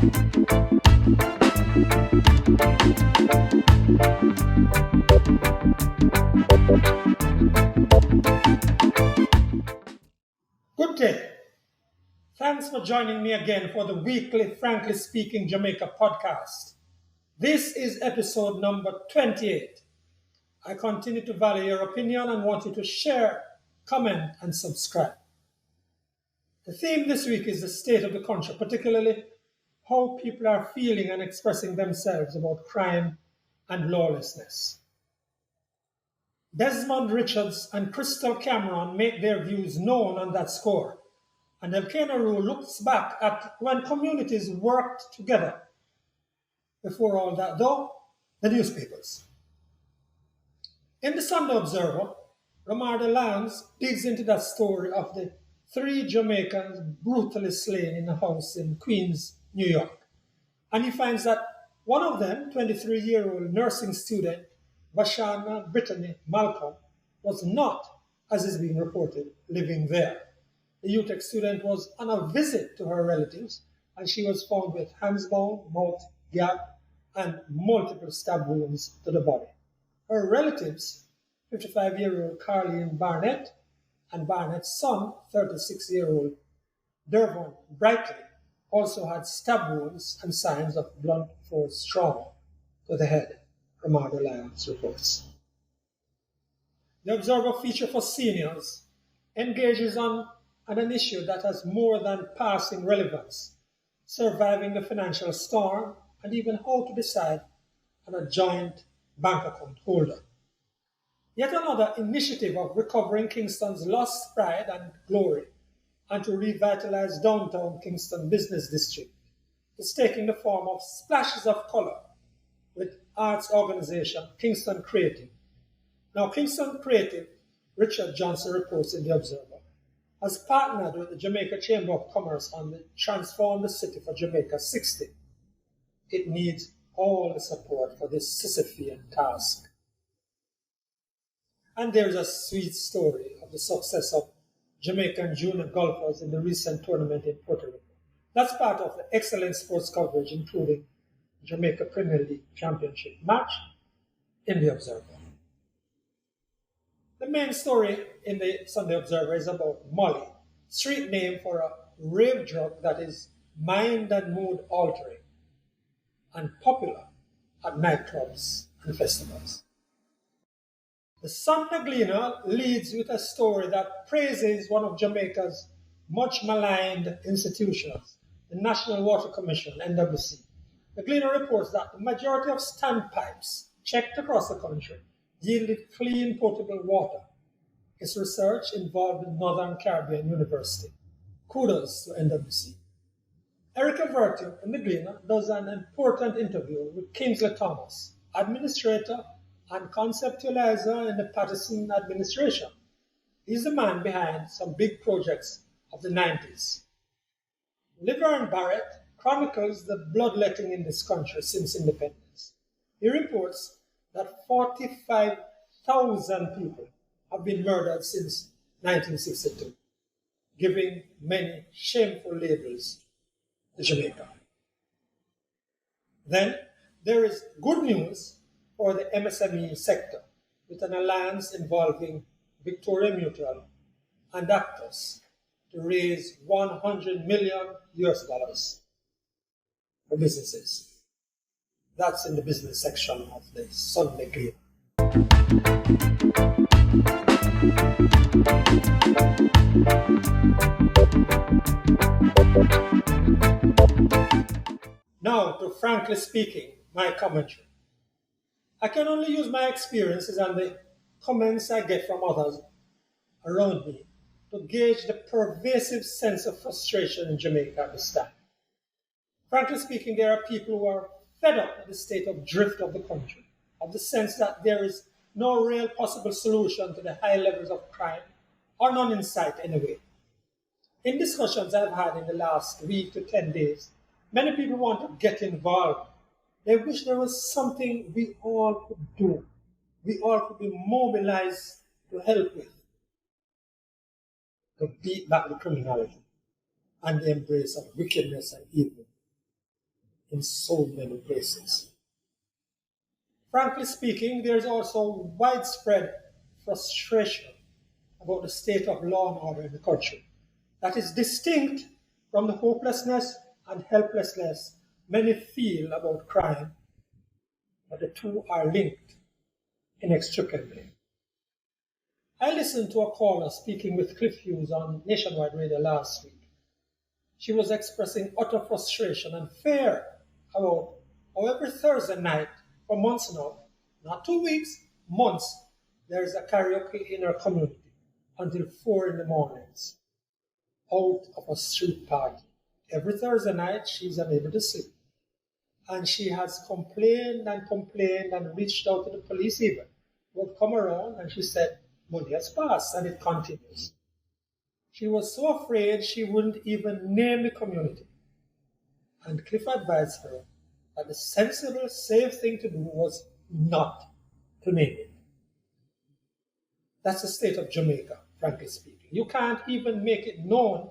Good day. Thanks for joining me again for the weekly Frankly Speaking Jamaica podcast. This is episode number 28. I continue to value your opinion and want you to share, comment, and subscribe. The theme this week is the state of the country, particularly how people are feeling and expressing themselves about crime and lawlessness. Desmond Richards and Crystal Cameron make their views known on that score, and Elkanah Rule looks back at when communities worked together. Before all that, though, the newspapers. In the Sunday Observer, Romardo Lyons digs into that story of the 3 Jamaicans brutally slain in a house in Queens, New York. And he finds that one of them, 23-year-old nursing student Vashana Brittany Malcolm, was not, as is being reported, living there. The UTech student was on a visit to her relatives, and she was found with hands bound, mouth gap, and multiple stab wounds to the body. Her relatives, 55-year-old Carleen Barnett, and Barnett's son, 36-year-old Dervon Brightly, also had stab wounds and signs of blunt force trauma to the head, Romardo Lyons reports. The Observer feature for seniors engages on an issue that has more than passing relevance, surviving the financial storm, and even how to decide on a joint bank account holder. Yet another initiative of recovering Kingston's lost pride and glory and to revitalize downtown Kingston Business District is taking the form of splashes of color with arts organization Kingston Creative. Now, Kingston Creative, Richard Johnson reports in The Observer, has partnered with the Jamaica Chamber of Commerce on the Transform the City for Jamaica 60. It needs all the support for this Sisyphean task. And there is a sweet story of the success of Jamaican junior golfers in the recent tournament in Puerto Rico. That's part of the excellent sports coverage, including Jamaica Premier League Championship match in The Observer. The main story in the Sunday Observer is about Molly, street name for a rave drug that is mind and mood altering and popular at nightclubs and festivals. The Sunday Gleaner leads with a story that praises one of Jamaica's much maligned institutions, the National Water Commission, NWC. The Gleaner reports that the majority of standpipes checked across the country yielded clean potable water. Its research involved Northern Caribbean University. Kudos to NWC. Erica Vertu in The Gleaner does an important interview with Kingsley Thomas, administrator and conceptualizer in the Patterson administration. He's the man behind some big projects of the 90s. Laverne Barrett chronicles the bloodletting in this country since independence. He reports that 45,000 people have been murdered since 1962, giving many shameful labels to Jamaica. Then there is good news for the MSME sector, with an alliance involving Victoria Mutual and actors to raise $100 million for businesses. That's in the business section of the Sunday Gleaner. Now, to frankly speaking, my commentary. I can only use my experiences and the comments I get from others around me to gauge the pervasive sense of frustration in Jamaica at this time. Frankly speaking, there are people who are fed up with the state of drift of the country, of the sense that there is no real possible solution to the high levels of crime, or none in sight anyway. In discussions I've had in the last week to 10 days, many people want to get involved. They wish there was something we all could do, we all could be mobilized to help with, to beat back the criminality and the embrace of wickedness and evil in so many places. Frankly speaking, there is also widespread frustration about the state of law and order in the country that is distinct from the hopelessness and helplessness many feel about crime, but the two are linked inextricably. I listened to a caller speaking with Cliff Hughes on Nationwide Radio last week. She was expressing utter frustration and fear about how every Thursday night for months now, not 2 weeks, months, there is a karaoke in her community until 4 in the mornings, out of a street party. Every Thursday night, she's unable to sleep. And she has complained and reached out to the police even. Would come around and she said, money has passed, and it continues. She was so afraid she wouldn't even name the community. And Cliff advised her that the sensible, safe thing to do was not to name it. That's the state of Jamaica, frankly speaking. You can't even make it known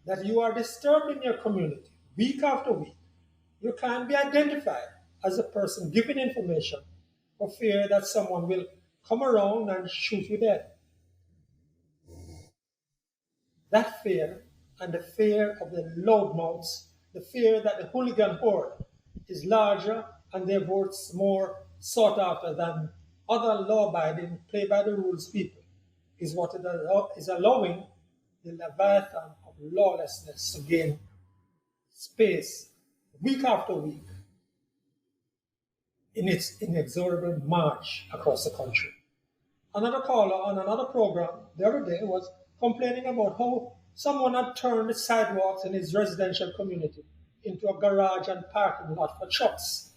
that you are disturbed in your community week after week. You can't be identified as a person giving information for fear that someone will come around and shoot you dead. That fear and the fear of the loudmouths, the fear that the hooligan horde is larger and their votes more sought after than other law-abiding, play-by-the-rules people, is what is allowing the leviathan of lawlessness to gain space week after week in its inexorable march across the country. Another caller on another program the other day was complaining about how someone had turned the sidewalks in his residential community into a garage and parking lot for trucks.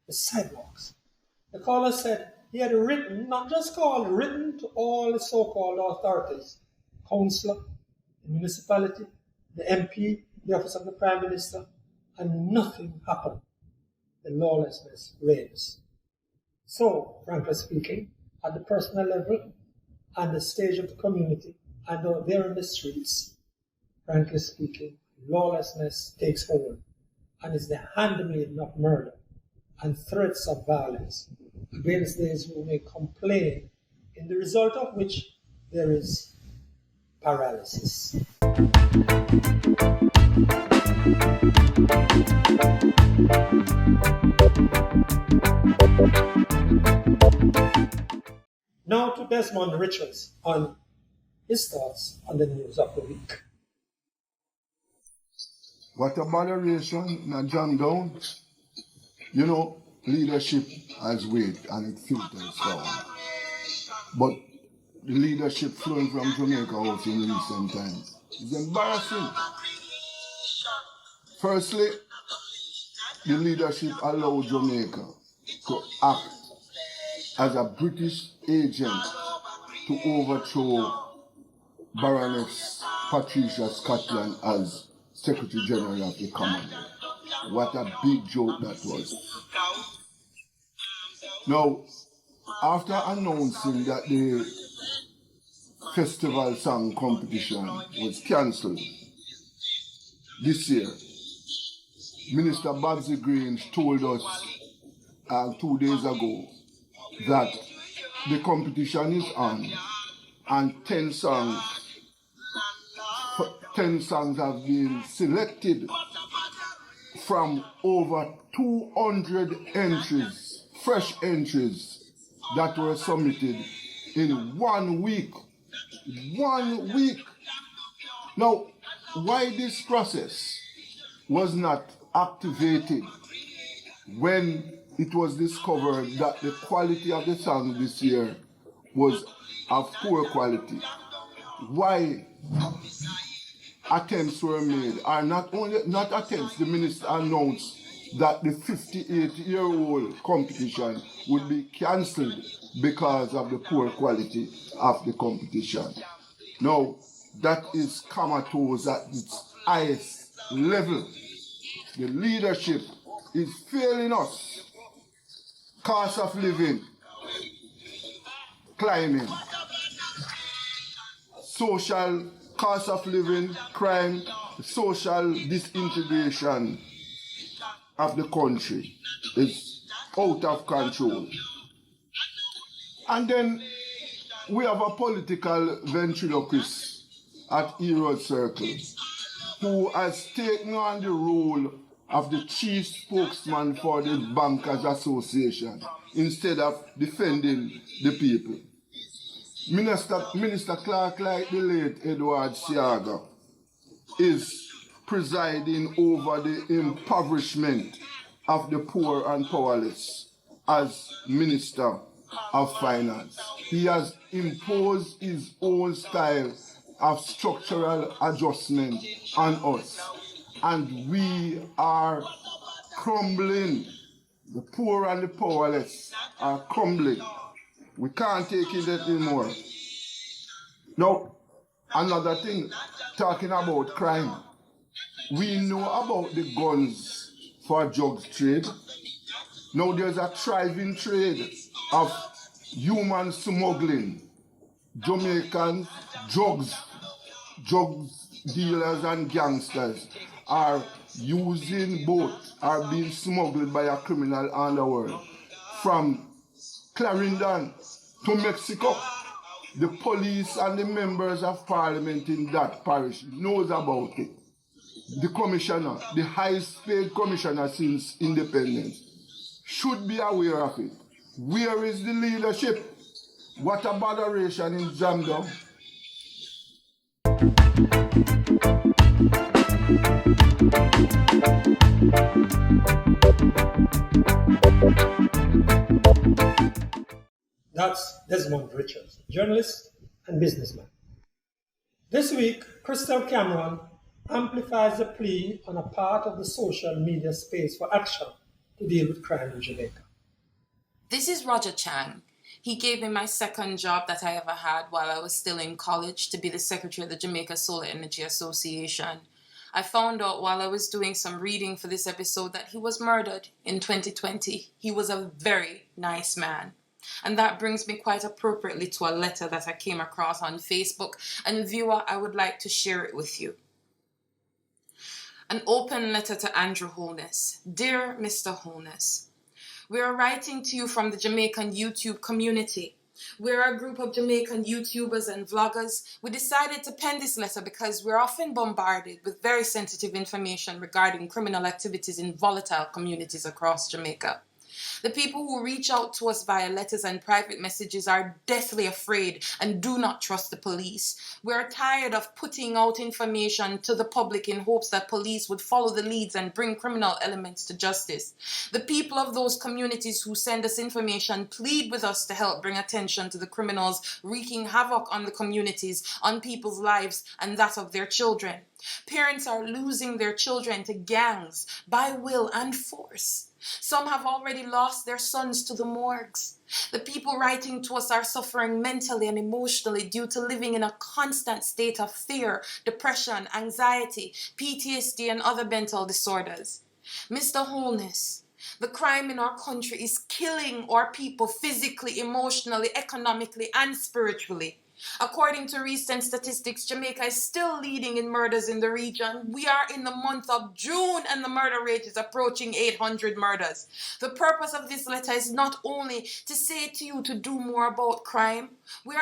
The sidewalks. The caller said he had written, not just called, written to all the so-called authorities, councillor, the municipality, the MP, the office of the Prime Minister, and nothing happened. The lawlessness reigns. So, frankly speaking, at the personal level and the stage of the community and out there in the streets, frankly speaking, lawlessness takes hold and is the handmaiden of murder and threats of violence against those who may complain, in the result of which there is paralysis. Now to Desmond Richards on his thoughts on the news of the week. What a moderation, now John Down. You know, leadership has weight and it filters down. But the leadership flowing from Jamaica out in recent times is embarrassing. Firstly, the leadership allowed Jamaica to act as a British agent to overthrow Baroness Patricia Scotland as Secretary General of the Commonwealth. What a big joke that was. Now, after announcing that the festival song competition was cancelled this year, Minister Babsy Grange told us 2 days ago that the competition is on and 10 songs have been selected from over 200 entries, fresh entries that were submitted in 1 week. 1 week. Now, why this process was not activated when it was discovered that the quality of the song this year was of poor quality? Why attempts were made, or not attempts, the minister announced that the 58-year-old competition would be cancelled because of the poor quality of the competition. Now, that is comatose at its highest level. The leadership is failing us. Cost of living, climbing, social cost of living, crime, social disintegration of the country is out of control. And then we have a political ventriloquist at Hero Circle who has taken on the role of the chief spokesman for the Bankers Association instead of defending the people. Minister Clark, like the late Edward Siaga, is presiding over the impoverishment of the poor and powerless as Minister of Finance. He has imposed his own style of structural adjustment on us, and we are crumbling. The poor and the powerless are crumbling. We can't take it anymore. Now, another thing, talking about crime. We know about the guns for drugs trade. Now there's a thriving trade of human smuggling. Jamaican drugs dealers and gangsters are using boats, are being smuggled by a criminal underworld from Clarendon to Mexico. The police and the members of parliament in that parish knows about it. The commissioner, the highest paid commissioner since independence, should be aware of it. Where is the leadership? What a botheration in Zamdo. That's Desmond Richards, journalist and businessman. This week, Crystal Cameron amplifies the plea on a part of the social media space for action to deal with crime in Jamaica. This is Roger Chang. He gave me my second job that I ever had while I was still in college to be the secretary of the Jamaica Solar Energy Association. I found out while I was doing some reading for this episode that he was murdered in 2020. He was a very nice man. And that brings me quite appropriately to a letter that I came across on Facebook. And viewer, I would like to share it with you. An open letter to Andrew Holness. Dear Mr. Holness, we are writing to you from the Jamaican YouTube community. We're a group of Jamaican YouTubers and vloggers. We decided to pen this letter because we're often bombarded with very sensitive information regarding criminal activities in volatile communities across Jamaica. The people who reach out to us via letters and private messages are deathly afraid and do not trust the police. We are tired of putting out information to the public in hopes that police would follow the leads and bring criminal elements to justice. The people of those communities who send us information plead with us to help bring attention to the criminals wreaking havoc on the communities, on people's lives, and that of their children. Parents are losing their children to gangs by will and force. Some have already lost their sons to the morgues. The people writing to us are suffering mentally and emotionally due to living in a constant state of fear, depression, anxiety, PTSD, and other mental disorders. Mr. Holness, the crime in our country is killing our people physically, emotionally, economically, and spiritually. According to recent statistics, Jamaica is still leading in murders in the region. We are in the month of June and the murder rate is approaching 800 murders. The purpose of this letter is not only to say to you to do more about crime. We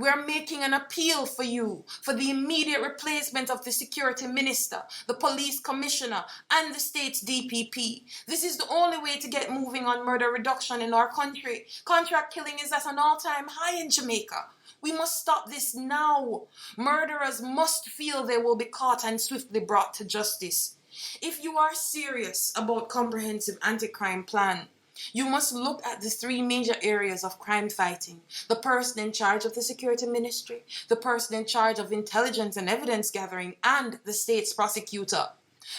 are making an appeal for you for the immediate replacement of the security minister, the police commissioner, and the state's DPP. This is the only way to get moving on murder reduction in our country. Contract killing is at an all-time high in Jamaica. We must stop this now. Murderers must feel they will be caught and swiftly brought to justice. If you are serious about comprehensive anti-crime plan, you must look at the three major areas of crime fighting: the person in charge of the security ministry, the person in charge of intelligence and evidence gathering, and the state's prosecutor.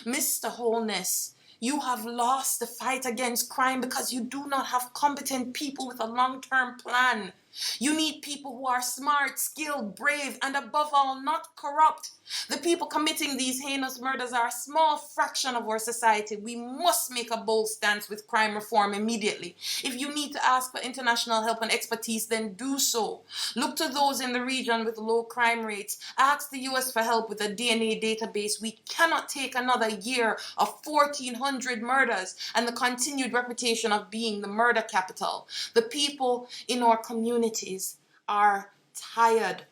Mr. Holness, you have lost the fight against crime because you do not have competent people with a long-term plan. You need people who are smart, skilled, brave, and above all, not corrupt. The people committing these heinous murders are a small fraction of our society. We must make a bold stance with crime reform immediately. If you need to ask for international help and expertise, then do so. Look to those in the region with low crime rates. Ask the US for help with a DNA database. We cannot take another year of 1,400 murders and the continued reputation of being the murder capital. The people in our communities are tired.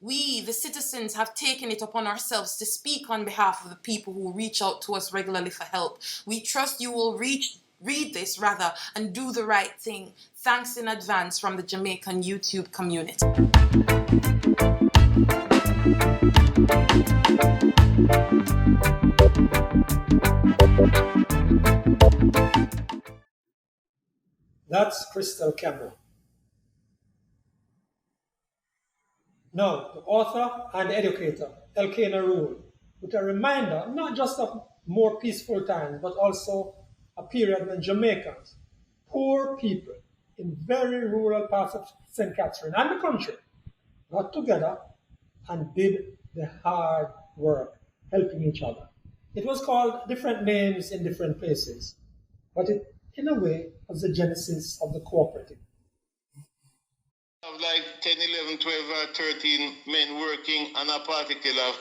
We, the citizens, have taken it upon ourselves to speak on behalf of the people who reach out to us regularly for help. We trust you will read this and do the right thing. Thanks in advance from the Jamaican YouTube community. That's Crystal Cameron. Now, the author and educator, Elkanah Rule, with a reminder not just of more peaceful times, but also a period when Jamaicans, poor people in very rural parts of St. Catherine and the country, got together and did the hard work, helping each other. It was called different names in different places, but it, in a way, was the genesis of the cooperative. Like 10, 11, 12, or 13 men working on a particular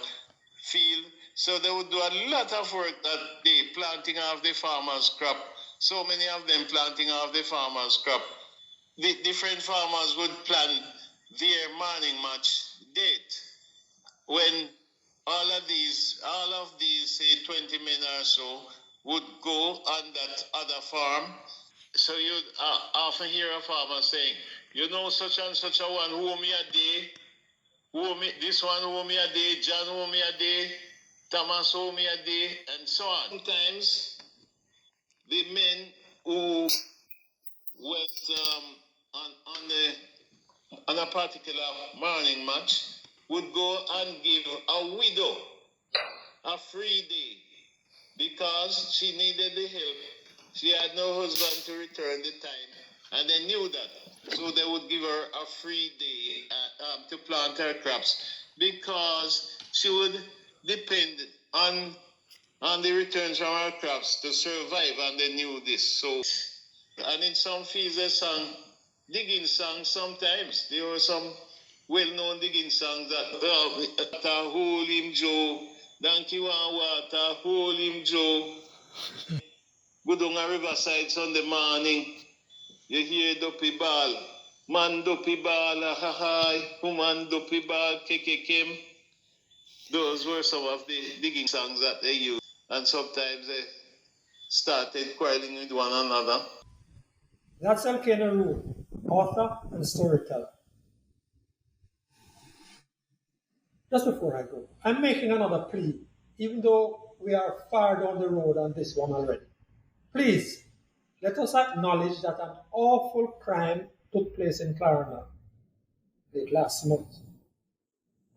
field. So they would do a lot of work that day, planting off the farmer's crop. So many of them planting off the farmer's crop. The different farmers would plan their morning match date. When all of these, say 20 men or so, would go on that other farm. So you'd often hear a farmer saying, you know, such and such a one who owe me a day, this one owe me a day, John owe me a day, Thomas owe me a day, and so on. Sometimes the men who went on a particular morning match would go and give a widow a free day because she needed the help. She had no husband to return the time, and they knew that. So they would give her a free day to plant her crops because she would depend on the returns from her crops to survive, and they knew this. So, and in some fields they sang digging songs sometimes. There were some well-known digging songs that hold him Joe, donkey want water, hold him Joe. Go down a riverside Sunday morning, you hear dopey ball. Man dopey ball, ha ha, woman dopey ball, kekekem. Those were some of the digging songs that they used. And sometimes they started quarreling with one another. That's Elkanah Rule, author and storyteller. Just before I go, I'm making another plea, even though we are far down the road on this one already. Please, let us acknowledge that an awful crime took place in Clarendon late last month.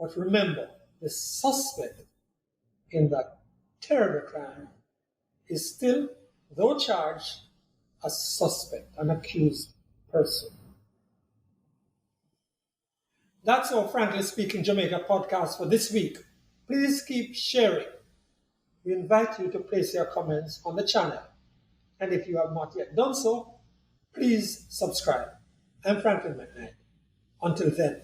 But remember, the suspect in that terrible crime is still, though charged, a suspect, an accused person. That's our Frankly Speaking Jamaica podcast for this week. Please keep sharing. We invite you to place your comments on the channel. And if you have not yet done so, please subscribe. I'm Franklin McKnight. Until then.